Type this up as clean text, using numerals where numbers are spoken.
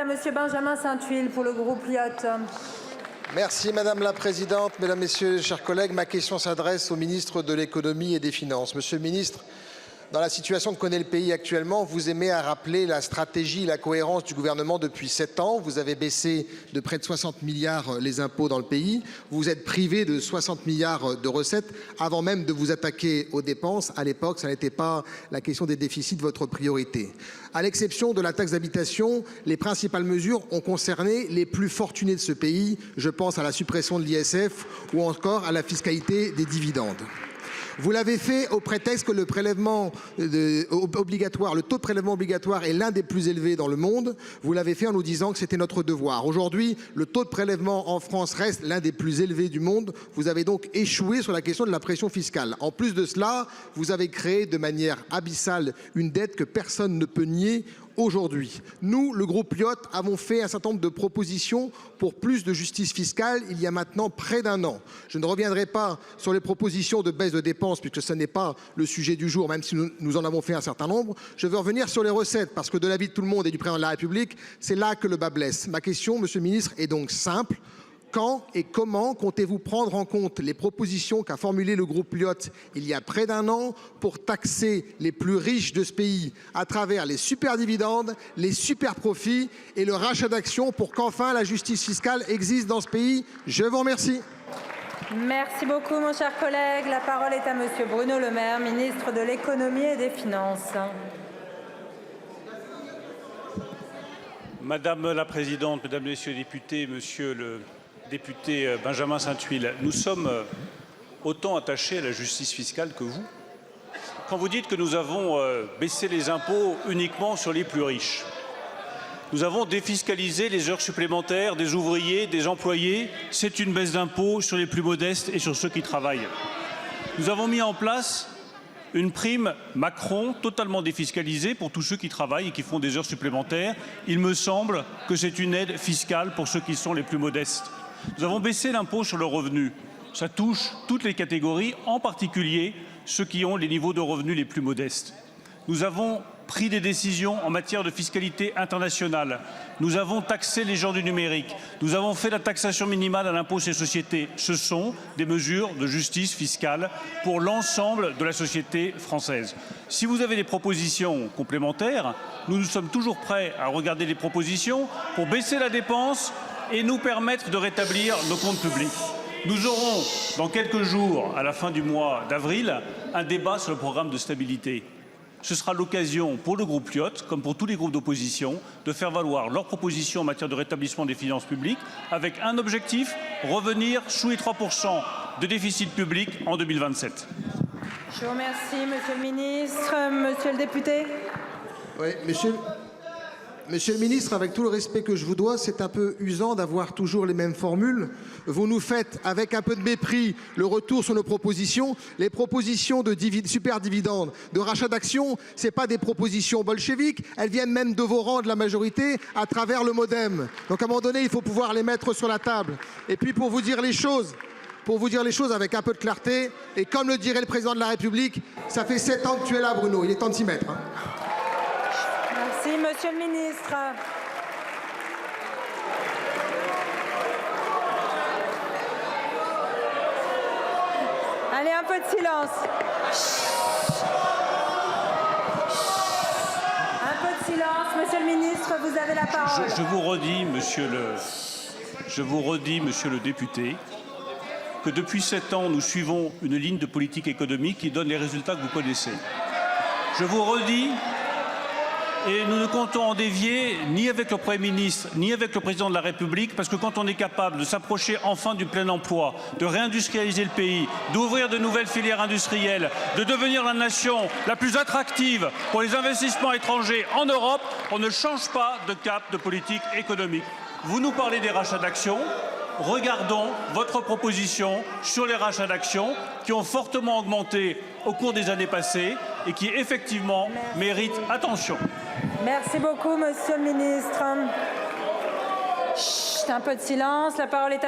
à Monsieur Benjamin Saint-Huil pour le groupe LIOT. Merci Madame la Présidente, Mesdames, Messieurs, chers collègues. Ma question s'adresse au ministre de l'Économie et des Finances. Monsieur le ministre, dans la situation que connaît le pays actuellement, vous aimez à rappeler la stratégie et la cohérence du gouvernement depuis 7 ans. Vous avez baissé de près de 60 milliards les impôts dans le pays. Vous vous êtes privé de 60 milliards de recettes avant même de vous attaquer aux dépenses. À l'époque, ça n'était pas la question des déficits votre priorité. À l'exception de la taxe d'habitation, les principales mesures ont concerné les plus fortunés de ce pays. Je pense à la suppression de l'ISF ou encore à la fiscalité des dividendes. Vous l'avez fait au prétexte que le prélèvement obligatoire, le taux de prélèvement obligatoire est l'un des plus élevés dans le monde. Vous l'avez fait en nous disant que c'était notre devoir. Aujourd'hui, le taux de prélèvement en France reste l'un des plus élevés du monde. Vous avez donc échoué sur la question de la pression fiscale. En plus de cela, vous avez créé de manière abyssale une dette que personne ne peut nier aujourd'hui. Nous, le groupe LIOT, avons fait un certain nombre de propositions pour plus de justice fiscale il y a maintenant près d'un an. Je ne reviendrai pas sur les propositions de baisse de dépenses puisque ce n'est pas le sujet du jour, même si nous en avons fait un certain nombre. Je veux revenir sur les recettes parce que de l'avis de tout le monde et du président de la République, c'est là que le bas blesse. Ma question, Monsieur le ministre, est donc simple. Quand et comment comptez-vous prendre en compte les propositions qu'a formulées le groupe LIOT il y a près d'un an pour taxer les plus riches de ce pays à travers les super dividendes, les super profits et le rachat d'actions pour qu'enfin la justice fiscale existe dans ce pays? Je vous remercie. Merci beaucoup, mon cher collègue. La parole est à Monsieur Bruno Le Maire, ministre de l'Économie et des Finances. Madame la Présidente, Mesdames, Messieurs les députés, Monsieur le député Benjamin Saint-Huil, nous sommes autant attachés à la justice fiscale que vous. Quand vous dites que nous avons baissé les impôts uniquement sur les plus riches, nous avons défiscalisé les heures supplémentaires des ouvriers, des employés, c'est une baisse d'impôts sur les plus modestes et sur ceux qui travaillent. Nous avons mis en place une prime Macron totalement défiscalisée pour tous ceux qui travaillent et qui font des heures supplémentaires. Il me semble que c'est une aide fiscale pour ceux qui sont les plus modestes. Nous avons baissé l'impôt sur le revenu. Ça touche toutes les catégories, en particulier ceux qui ont les niveaux de revenus les plus modestes. Nous avons pris des décisions en matière de fiscalité internationale. Nous avons taxé les gens du numérique. Nous avons fait la taxation minimale à l'impôt sur les sociétés. Ce sont des mesures de justice fiscale pour l'ensemble de la société française. Si vous avez des propositions complémentaires, nous sommes toujours prêts à regarder les propositions pour baisser la dépense et nous permettre de rétablir nos comptes publics. Nous aurons, dans quelques jours, à la fin du mois d'avril, un débat sur le programme de stabilité. Ce sera l'occasion pour le groupe LIOT, comme pour tous les groupes d'opposition, de faire valoir leurs propositions en matière de rétablissement des finances publiques, avec un objectif, revenir sous les 3% de déficit public en 2027. Je vous remercie, Monsieur le ministre. Monsieur le député. Oui, Monsieur le ministre, avec tout le respect que je vous dois, c'est un peu usant d'avoir toujours les mêmes formules. Vous nous faites, avec un peu de mépris, le retour sur nos propositions. Les propositions de super dividendes, de rachat d'actions, ce n'est pas des propositions bolcheviques. Elles viennent même de vos rangs de la majorité à travers le MoDem. Donc à un moment donné, il faut pouvoir les mettre sur la table. Et puis pour vous dire les choses avec un peu de clarté, et comme le dirait le président de la République, ça fait 7 ans que tu es là, Bruno. Il est temps de s'y mettre. Merci, Monsieur le ministre. Allez, un peu de silence. Un peu de silence, Monsieur le ministre, vous avez la parole. Je vous redis, monsieur le député, que depuis 7 ans, nous suivons une ligne de politique économique qui donne les résultats que vous connaissez. Je vous redis. Et nous ne comptons en dévier ni avec le Premier ministre, ni avec le Président de la République, parce que quand on est capable de s'approcher enfin du plein emploi, de réindustrialiser le pays, d'ouvrir de nouvelles filières industrielles, de devenir la nation la plus attractive pour les investissements étrangers en Europe, on ne change pas de cap de politique économique. Vous nous parlez des rachats d'actions. Regardons votre proposition sur les rachats d'actions qui ont fortement augmenté au cours des années passées et qui effectivement méritent attention. Merci beaucoup, Monsieur le ministre. Chut, un peu de silence. La parole est à